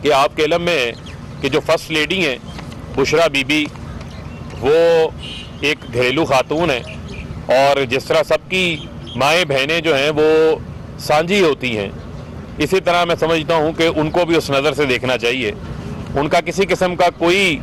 कि आपके इल्म में है कि जो फर्स्ट लेडी हैं बुशरा बीबी, वो एक घरेलू खातून है और जिस तरह सबकी माएँ बहनें जो हैं वो सांझी होती हैं, इसी तरह मैं समझता हूँ कि उनको भी उस नज़र से देखना चाहिए। उनका किसी किस्म का कोई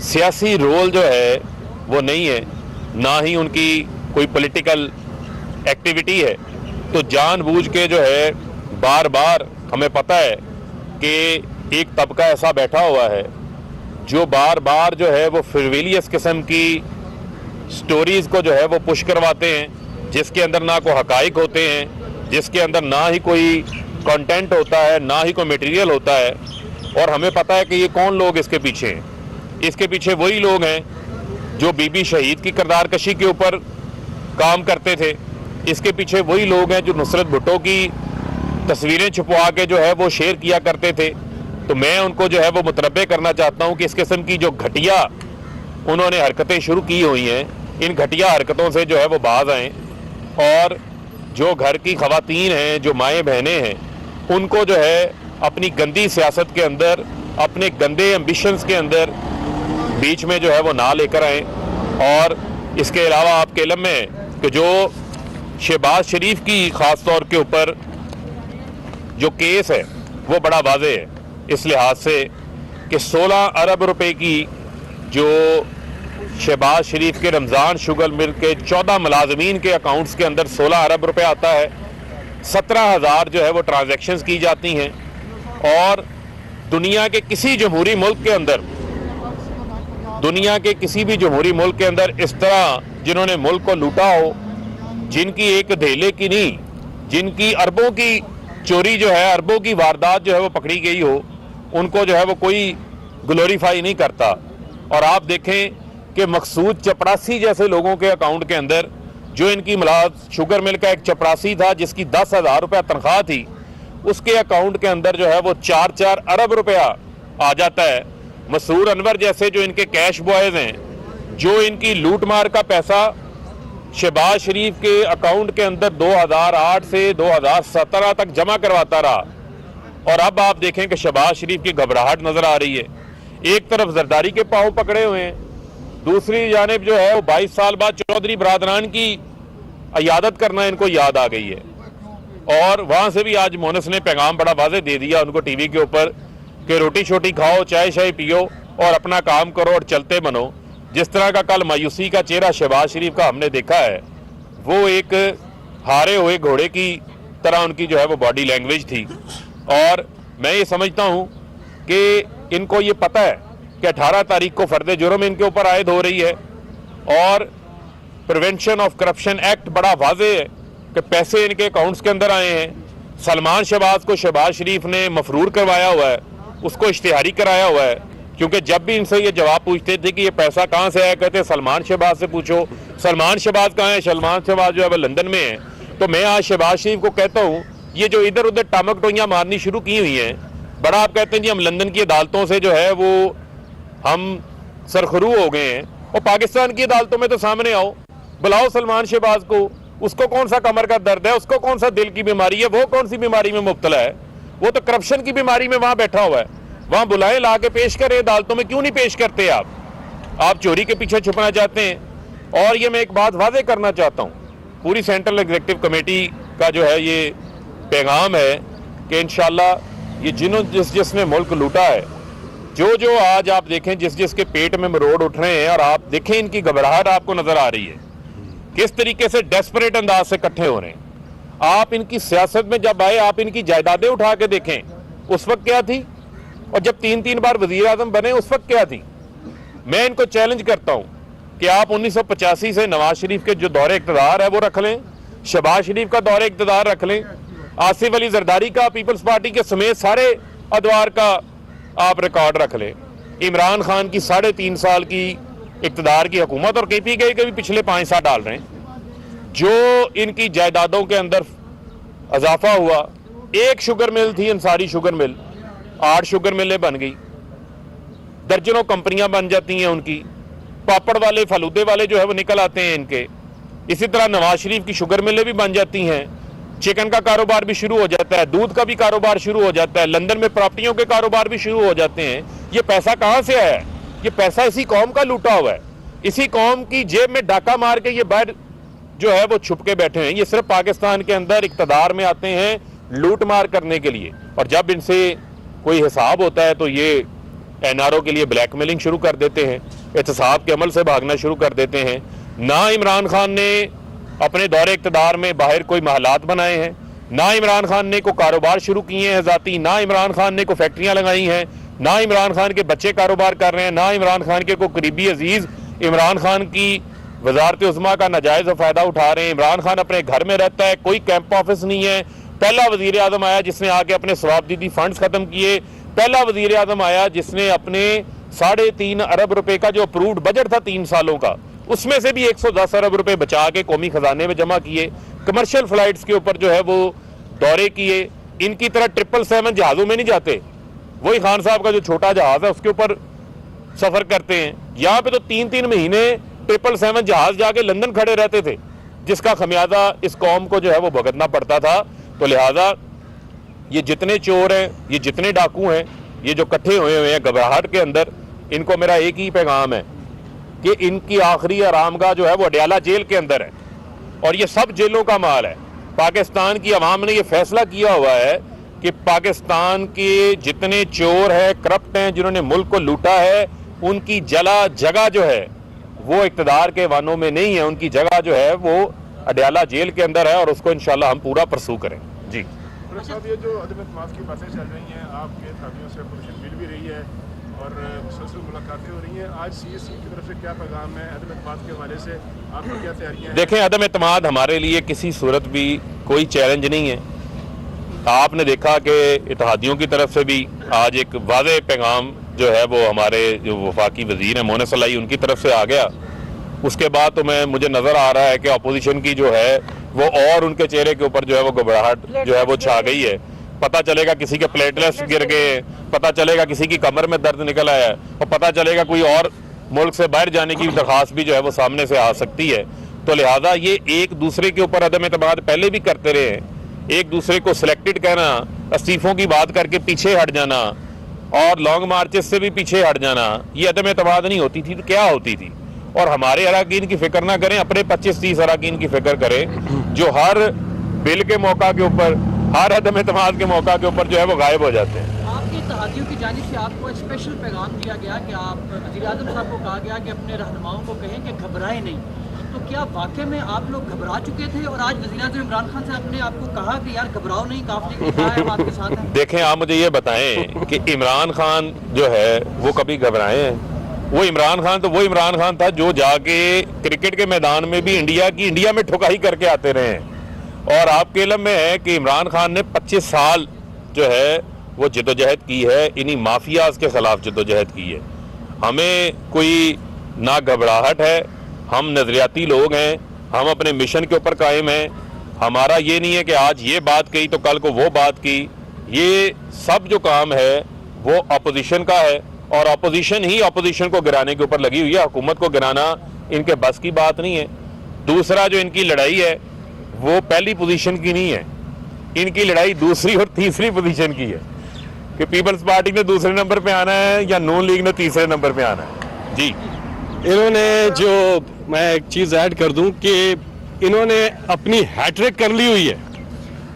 सियासी रोल जो है वो नहीं है, ना ही उनकी कोई पॉलिटिकल एक्टिविटी है। तो जानबूझ के जो है बार बार हमें पता है कि एक तबका ऐसा बैठा हुआ है जो बार बार जो है वो फ्रिविलियस किस्म की स्टोरीज़ को जो है वो पुश करवाते हैं, जिसके अंदर ना कोई हकाइक होते हैं, जिसके अंदर ना ही कोई कंटेंट होता है, ना ही कोई मटेरियल होता है। और हमें पता है कि ये कौन लोग इसके पीछे हैं। इसके पीछे वही लोग हैं जो बीबी शहीद की किरदार कशी के ऊपर काम करते थे। इसके पीछे वही लोग हैं जो नुसरत भुट्टो की तस्वीरें छुपवा के जो है वो शेयर किया करते थे। तो मैं उनको जो है वो मुतरब्बे करना चाहता हूँ कि इस किस्म की जो घटिया उन्होंने हरकतें शुरू की हुई हैं, इन घटिया हरकतों से जो है वो बाज आएँ और जो घर की ख़वातीन हैं, जो माएँ बहनें हैं, उनको जो है अपनी गंदी सियासत के अंदर, अपने गंदे एम्बिशंस के अंदर बीच में जो है वो ना लेकर आएँ। और इसके अलावा आपके इल्म में है कि जो शहबाज शरीफ की ख़ास तौर के ऊपर जो केस है वो बड़ा वाज़े है इस लिहाज से कि 16 अरब रुपए की जो शहबाज शरीफ के रमज़ान शुगर मिल के 14 मुलाजमीन के अकाउंट्स के अंदर 16 अरब रुपए आता है, 17,000 जो है वो ट्रांजैक्शंस की जाती हैं। और दुनिया के किसी जमहूरी मुल्क के अंदर, दुनिया के किसी भी जमहूरी मुल्क के अंदर इस तरह जिन्होंने मुल्क को लूटा हो, जिनकी एक धेले की नहीं, जिनकी अरबों की चोरी जो है, अरबों की वारदात जो है वो पकड़ी गई हो, उनको जो है वो कोई ग्लोरीफाई नहीं करता। और आप देखें कि मकसूद चपरासी जैसे लोगों के अकाउंट के अंदर, जो इनकी शुगर मिल का एक चपरासी था जिसकी 10,000 रुपया तनख्वाह थी, उसके अकाउंट के अंदर जो है वो 4-4 अरब रुपया आ जाता है। मसूर अनवर जैसे जो इनके कैश बॉयज हैं, जो इनकी लूट मार का पैसा शहबाज शरीफ के अकाउंट के अंदर 2008 से 2017 तक जमा करवाता रहा। और अब आप देखें कि शहबाज शरीफ की घबराहट नजर आ रही है। एक तरफ जरदारी के पांव पकड़े हुए हैं, दूसरी जानिब जो है वो 22 साल बाद चौधरी बरादरान की अयादत करना इनको याद आ गई है। और वहां से भी आज मोनस ने पैगाम बड़ा वाज़े दे दिया उनको टीवी के ऊपर कि रोटी छोटी खाओ, चाय शाय पियो और अपना काम करो और चलते बनो। जिस तरह का कल मायूसी का चेहरा शहबाज शरीफ का हमने देखा है, वो एक हारे हुए घोड़े की तरह उनकी जो है वो बॉडी लैंग्वेज थी। और मैं ये समझता हूँ कि इनको ये पता है कि 18 तारीख को फर्द जुर्म इनके ऊपर आयद हो रही है। और प्रिवेंशन ऑफ करप्शन एक्ट बड़ा वाज़े है कि पैसे इनके अकाउंट्स के अंदर आए हैं। सलमान शहबाज को शहबाज शरीफ ने मफरूर करवाया हुआ है, उसको इश्तिहारी कराया हुआ है, क्योंकि जब भी इनसे ये जवाब पूछते थे कि ये पैसा कहाँ से आया, कहते सलमान शहबाज से पूछो। सलमान शहबाज कहाँ है? सलमान शहबाज जो है वो लंदन में है। तो मैं आज शहबाज शरीफ को कहता हूँ, ये जो इधर उधर टामक टोइयाँ मारनी शुरू की हुई हैं, बड़ा आप कहते हैं जी हम लंदन की अदालतों से जो है वो हम सरखरू हो गए हैं, और पाकिस्तान की अदालतों में तो सामने आओ, बुलाओ सलमान शहबाज को। उसको कौन सा कमर का दर्द है, उसको कौन सा दिल की बीमारी है, वो कौन सी बीमारी में मुब्तला है? वो तो करप्शन की बीमारी में वहां बैठा हुआ है। वहां बुलाए, ला के पेश करें अदालतों में। क्यों नहीं पेश करते आप चोरी के पीछे छुपना चाहते हैं। और ये मैं एक बात वाज़े करना चाहता हूँ, पूरी सेंट्रल एग्जीक्यूटिव कमेटी का जो है ये पैगाम है कि इंशाल्लाह ये जिसने मुल्क लूटा है, जो आज आप देखें जिसके पेट में मरोड़ उठ रहे हैं, और आप देखें इनकी घबराहट आपको नजर आ रही है, किस तरीके से डेस्परेट अंदाज से इकट्ठे हो रहे हैं। आप इनकी सियासत में जब आए, आप इनकी जायदादें उठा के देखें, उस वक्त क्या थी, और जब 3-3 बार वजीर आजम बने उस वक्त क्या थी। मैं इनको चैलेंज करता हूं कि आप 1985 से नवाज शरीफ के जो दौरे इक़्तिदार है वो रख लें, शहबाज शरीफ का दौरे इक़्तिदार रख लें, आसिफ अली जरदारी का पीपल्स पार्टी के समेत सारे अदवार का आप रिकॉर्ड रख लें, इमरान खान की 3.5 साल की इक़्तिदार की हुकूमत, और KPK के भी पिछले 5 साल डाल रहे हैं। जो इनकी जायदादों के अंदर इजाफा हुआ, एक शुगर मिल थी अंसारी शुगर मिल, 8 शुगर मिलें बन गई, दर्जनों कंपनियां बन जाती हैं उनकी, पापड़ वाले फलूदे वाले जो है वो निकल आते हैं इनके। इसी तरह नवाज शरीफ की शुगर मिलें भी बन जाती हैं, चिकन का कारोबार भी शुरू हो जाता है, दूध का भी कारोबार शुरू हो जाता है, लंदन में प्रॉपर्टियों के कारोबार भी शुरू हो जाते हैं। ये पैसा कहां से आया है? ये पैसा इसी कौम का लूटा हुआ है, इसी कौम की जेब में डाका मार के ये बाहर जो है वो छुप के बैठे हैं। ये सिर्फ पाकिस्तान के अंदर इक्तदार में आते हैं लूट मार करने के लिए, और जब इनसे कोई हिसाब होता है तो ये एनआरओ के लिए ब्लैकमेलिंग शुरू कर देते हैं, एहतसाब के अमल से भागना शुरू कर देते हैं। ना इमरान खान ने अपने दौरे इक्तदार में बाहर कोई महलात बनाए हैं, ना इमरान खान ने को कारोबार शुरू किए हैं ज़ाती, ना इमरान खान ने को फैक्ट्रियां लगाई हैं, ना इमरान खान के बच्चे कारोबार कर रहे हैं, ना इमरान खान के को करीबी अजीज इमरान खान की वजारत उज़्मा का नाजायज़ फ़ायदा उठा रहे हैं। इमरान खान अपने घर में रहता है, कोई कैंप ऑफिस नहीं है। पहला वज़ीर आज़म आया जिसने आके अपने सवाबदीदी फंड्स ख़त्म किए, पहला वज़ीर आज़म आया जिसने अपने 3.5 अरब रुपए का जो अप्रूव्ड बजट था 3 सालों का, उसमें से भी 110 अरब रुपए बचा के कौमी खजाने में जमा किए। कमर्शियल फ्लाइट्स के ऊपर जो है वो दौरे किए। इनकी तरह 777 जहाज़ों में नहीं जाते, वही खान साहब का जो छोटा जहाज़ है उसके ऊपर सफ़र करते हैं। यहाँ पे तो 3-3 महीने 777 जहाज़ जाके लंदन खड़े रहते थे, जिसका खमियाजा इस कौम को जो है वो भुगतना पड़ता था। तो लिहाजा ये जितने चोर हैं, ये जितने डाकू हैं, ये जो इकट्ठे हुए हैं घबराहट के अंदर, इनको मेरा एक ही पैगाम है कि इनकी आखिरी आरामगाह जो है वो अडयाला जेल के अंदर है, और ये सब जेलों का माल है। पाकिस्तान की अवाम ने ये फैसला किया हुआ है कि पाकिस्तान के जितने चोर हैं, करप्ट हैं, जिन्होंने मुल्क को लूटा है, उनकी जगह जो है वो इक़्तिदार के वानों में नहीं है, उनकी जगह जो है वो अडयाला जेल के अंदर है, और उसको इंशाल्लाह हम पूरा परसू करें। जी साहब, ये जो अदम एतमाद की बातें चल रही हैं, आपके साथियों से अपोजिशन मिल भी रही है और मुसलसल मुलाकातें हो रही हैं, आज CSE की तरफ से क्या पैगाम है अदम एतमाद के हवाले से, आपकी क्या तैयारियां हैं? देखें, अदम एतमाद हमारे लिए किसी सूरत भी कोई चैलेंज नहीं है। आपने देखा कि इत्तेहादियों की तरफ से भी आज एक वाज़ेह पैगाम जो है वो हमारे जो वफाकी वज़ीर हैं मोहन सलाई, उनकी तरफ से आ गया। उसके बाद तो मुझे नज़र आ रहा है कि अपोजिशन की जो है वो, और उनके चेहरे के ऊपर जो है वो घबराहट जो है वो छा गई है। पता चलेगा किसी के प्लेटलेट्स गिर गए, पता चलेगा किसी की कमर में दर्द निकल आया है, और पता चलेगा कोई और मुल्क से बाहर जाने की दरख्वास्त भी जो है वो सामने से आ सकती है। तो लिहाजा ये एक दूसरे के ऊपर अदम एतमाद पहले भी करते रहे हैं, एक दूसरे को सिलेक्टेड कहना, इस्तीफों की बात करके पीछे हट जाना और लॉन्ग मार्चेस से भी पीछे हट जाना, ये अदम एतमाद नहीं होती थी तो क्या होती थी। और हमारे अरकान की फिक्र ना करें, अपने 25-30 अरकान की फिक्र करें जो हर बिल के मौका के ऊपर, हर अदम एतमाद के मौका के ऊपर जो है वो गायब हो जाते हैं। आपके इत्तेहादियों की जानिब से आपको स्पेशल पैगाम दिया गया कि आप वज़ीर आज़म साहब को कहा गया कि अपने रहनुमाओं को कहें कि घबराएं नहीं, तो क्या वाकई में आप लोग घबरा चुके थे और आज वज़ीर आज़म इमरान खान साहब ने आपको कहा कि यार घबराओ नहीं, काफिले के हम आपके साथ हैं? देखें, आप मुझे ये बताएं कि इमरान खान जो है वो कभी घबराए हैं? वो इमरान खान तो वो इमरान खान था जो जाके क्रिकेट के मैदान में भी इंडिया में ठुकाई करके आते रहे हैं। और आपके इल्म में है कि इमरान खान ने 25 साल जो है वो जदोजहद की है, इन्हीं माफियाज के खिलाफ जदोजहद की है। हमें कोई ना घबराहट है, हम नजरियाती लोग हैं, हम अपने मिशन के ऊपर कायम हैं। हमारा ये नहीं है कि आज ये बात कही तो कल को वो बात की। ये सब जो काम है वो अपोजिशन का है, और अपोजिशन ही अपोजिशन को गिराने के ऊपर लगी हुई है। हुकूमत को गिराना इनके बस की बात नहीं है। दूसरा, जो इनकी लड़ाई है वो पहली पोजीशन की नहीं है, इनकी लड़ाई दूसरी और तीसरी पोजीशन की है कि पीपल्स पार्टी ने दूसरे नंबर पे आना है या नून लीग ने तीसरे नंबर पे आना है। जी, इन्होंने जो, मैं एक चीज़ ऐड कर दूं कि इन्होंने अपनी हैट्रिक कर ली हुई है।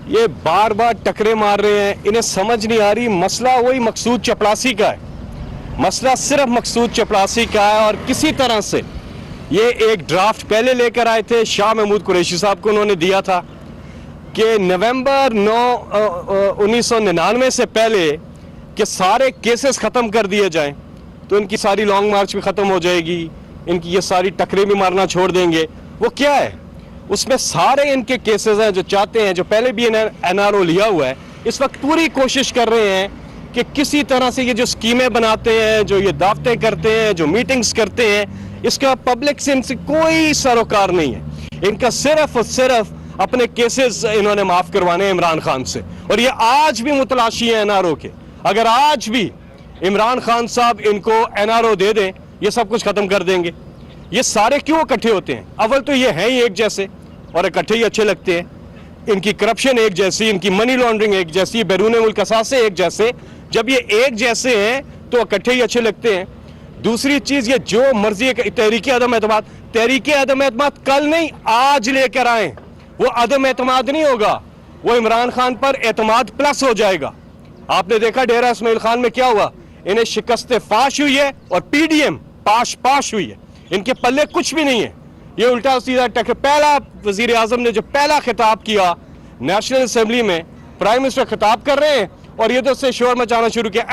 ये बार बार टकरे मार रहे हैं, इन्हें समझ नहीं आ रही मसला वही मकसूद चपड़ासी का है। मसला सिर्फ मकसूद चपड़ासी का है, और किसी तरह से ये एक ड्राफ्ट पहले लेकर आए थे, शाह महमूद कुरैशी साहब को उन्होंने दिया था कि नवंबर 9, 1999 से पहले कि सारे केसेस ख़त्म कर दिए जाएं, तो इनकी सारी लॉन्ग मार्च भी ख़त्म हो जाएगी, इनकी ये सारी टकरे भी मारना छोड़ देंगे। वो क्या है, उसमें सारे इनके केसेस हैं जो चाहते हैं, जो पहले भी NRO लिया हुआ है, इस वक्त पूरी कोशिश कर रहे हैं कि किसी तरह से ये जो स्कीमें बनाते हैं, जो ये दावतें करते हैं, जो मीटिंग्स करते हैं, इसका पब्लिक से इनसे कोई सरोकार नहीं है। इनका सिर्फ और सिर्फ अपने केसेस इन्होंने माफ़ करवाने हैं इमरान खान से, और ये आज भी मुतलाशी है NRO के। अगर आज भी इमरान खान साहब इनको NRO दे दें, ये सब कुछ ख़त्म कर देंगे। ये सारे क्यों इकट्ठे होते हैं? अव्वल तो ये हैं ही एक जैसे और इकट्ठे ही अच्छे लगते हैं। इनकी करप्शन एक जैसी, इनकी मनी लॉन्ड्रिंग एक जैसी, बैरून मुल्क असासे एक जैसे, जब ये एक जैसे हैं तो इकट्ठे ही अच्छे लगते हैं। दूसरी चीज, ये जो मर्जी तहरीके अदम एतमाद, तहरीके अदम एतमाद कल नहीं आज लेकर आए, वो अदम एतमाद नहीं होगा, वो इमरान खान पर एतमाद प्लस हो जाएगा। आपने देखा डेरा इस्माइल खान में क्या हुआ, इन्हें शिकस्त फाश हुई है और पीडीएम पाश हुई है, इनके पल्ले कुछ भी नहीं है। ये उल्टा सीधा टक्कर। पहला वजीर आजम ने जो पहला खिताब किया नेशनल असेंबली में, प्राइम मिनिस्टर खिताब कर रहे हैं और ये तो उससे शोर मचाना शुरू किया,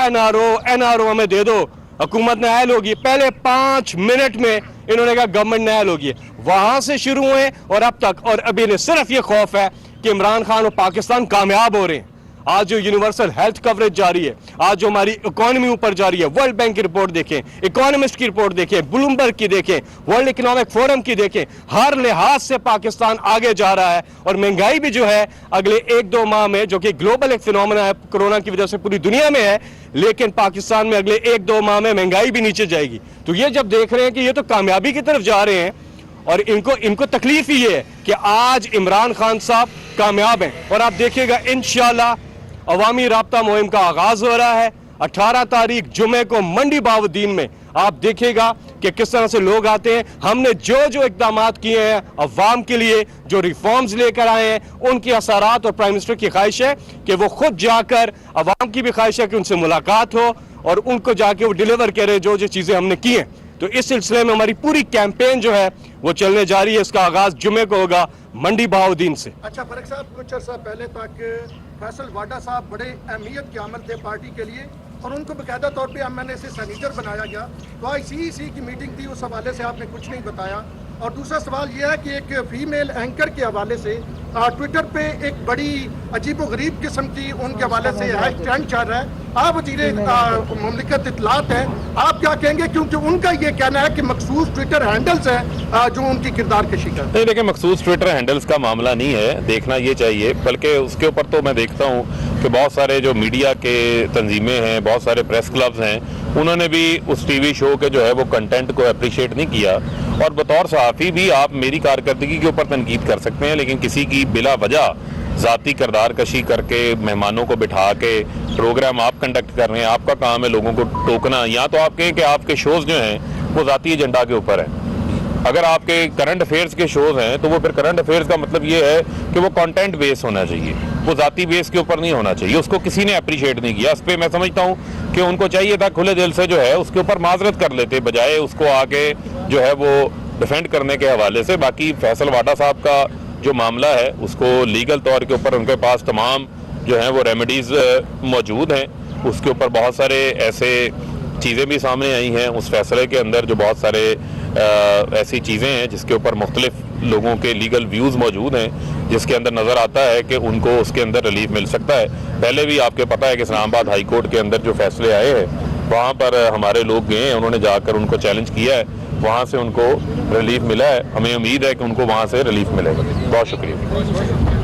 एनआरओ हमें दे दो, हुकूमत नायल होगी। पहले 5 मिनट में इन्होंने कहा गवर्नमेंट नायल होगी, वहां से शुरू हुए और अब तक। और अभी इन्हें सिर्फ ये खौफ है कि इमरान खान और पाकिस्तान कामयाब हो रहे हैं। आज जो यूनिवर्सल हेल्थ कवरेज जारी है, आज जो हमारी इकोनॉमी ऊपर जा रही है, वर्ल्ड बैंक की रिपोर्ट देखें, इकोनॉमिस्ट की रिपोर्ट देखें, ब्लूमबर्ग की देखें, वर्ल्ड इकोनॉमिक फोरम की देखें, हर लिहाज से पाकिस्तान आगे जा रहा है। और महंगाई भी जो है अगले 1-2 माह में, जो कि ग्लोबल एक फिनोमेना है, कोरोना की वजह से पूरी दुनिया में है, लेकिन पाकिस्तान में अगले 1-2 माह में महंगाई भी नीचे जाएगी। तो ये जब देख रहे हैं कि ये तो कामयाबी की तरफ जा रहे हैं, और इनको तकलीफ ही है कि आज इमरान खान साहब कामयाब हैं। और आप देखिएगा इंशाल्लाह अवामी राब्ता मुहिम का आगाज हो रहा है 18 तारीख जुमे को मंडी बाउद्दीन में। आप देखिएगा कि किस तरह से लोग आते हैं। हमने जो इकदाम किए हैं अवाम के लिए, जो रिफॉर्म्स लेकर आए हैं, उनके असरात, और प्राइम मिनिस्टर की ख्वाहिश है कि वो खुद जाकर, अवाम की भी ख्वाहिश है कि उनसे मुलाकात हो और उनको जाके वो डिलीवर करें जो चीजें हमने की हैं। तो इस सिलसिले में हमारी पूरी कैंपेन जो है वो चलने जा रही है। इसका आगाज जुमे को होगा मंडी बहाउद्दीन से। अच्छा फरक साहब, कुछ अर्सा पहले तक फैसल वाडा साहब बड़े अहमियत के आमल थे पार्टी के लिए और उनको बाकायदा तौर पे मैंने इसे सैनिटर बनाया गया। तो आज CEC की मीटिंग थी, उस हवाले से आपने कुछ नहीं बताया। और दूसरा सवाल यह है कि एक फीमेल एंकर के हवाले से ट्विटर पे एक बड़ी अजीब व गरीब किस्म की उनके हवाले से ट्रेंड चल रहा है। आप वज़ीर मुमलिकत इत्तलात हैं, आप क्या कहेंगे? क्योंकि उनका ये कहना है कि मखसूस ट्विटर हैंडल्स हैं जो उनकी किरदार कशी करते हैं। नहीं, देखिए, मखसूस ट्विटर हैंडल्स का मामला नहीं है, देखना ये चाहिए। बल्कि उसके ऊपर तो मैं देखता हूँ कि बहुत सारे जो मीडिया के तंजीमें हैं, बहुत सारे प्रेस क्लब्स हैं, उन्होंने भी उस टीवी शो के जो है वो कंटेंट को अप्रिशिएट नहीं किया। और बतौर सहाफ़ी भी आप मेरी कारकर्दगी के ऊपर तनकीद कर सकते हैं, लेकिन किसी की बिला वजह ज़ाती किरदार कशी करके मेहमानों को बिठा के प्रोग्राम आप कंडक्ट कर रहे हैं, आपका काम है लोगों को टोकना। या तो आप कहें कि आपके शोज़ जो हैं वो ज़ाती एजेंडा के ऊपर हैं। अगर आपके करंट अफेयर्स के शोज़ हैं तो वो फिर करंट अफेयर्स का मतलब ये है कि वो कंटेंट बेस होना चाहिए, वो ज़ाती बेस के ऊपर नहीं होना चाहिए। उसको किसी ने अप्रिशिएट नहीं किया। इस पर मैं समझता हूँ कि उनको चाहिए था खुले दिल से जो है उसके ऊपर माजरत कर लेते, बजाय उसको आके जो है वो डिफेंड करने के हवाले से। बाकी फैसल वाडा साहब का जो मामला है उसको लीगल तौर के ऊपर उनके पास तमाम जो है वो रेमेडीज़ मौजूद हैं। उसके ऊपर बहुत सारे ऐसे चीज़ें भी सामने आई हैं उस फैसले के अंदर, जो बहुत सारे ऐसी चीज़ें हैं जिसके ऊपर मुख्तलिफ लोगों के लीगल व्यूज़ मौजूद हैं, जिसके अंदर नज़र आता है कि उनको उसके अंदर रिलीफ मिल सकता है। पहले भी आपके पता है कि इस्लामाबाद हाई कोर्ट के अंदर जो फैसले आए हैं वहाँ पर हमारे लोग गए हैं, उन्होंने जाकर उनको चैलेंज किया है, वहाँ से उनको रिलीफ मिला है। हमें उम्मीद है कि उनको वहाँ से रिलीफ मिलेगा। बहुत शुक्रिया।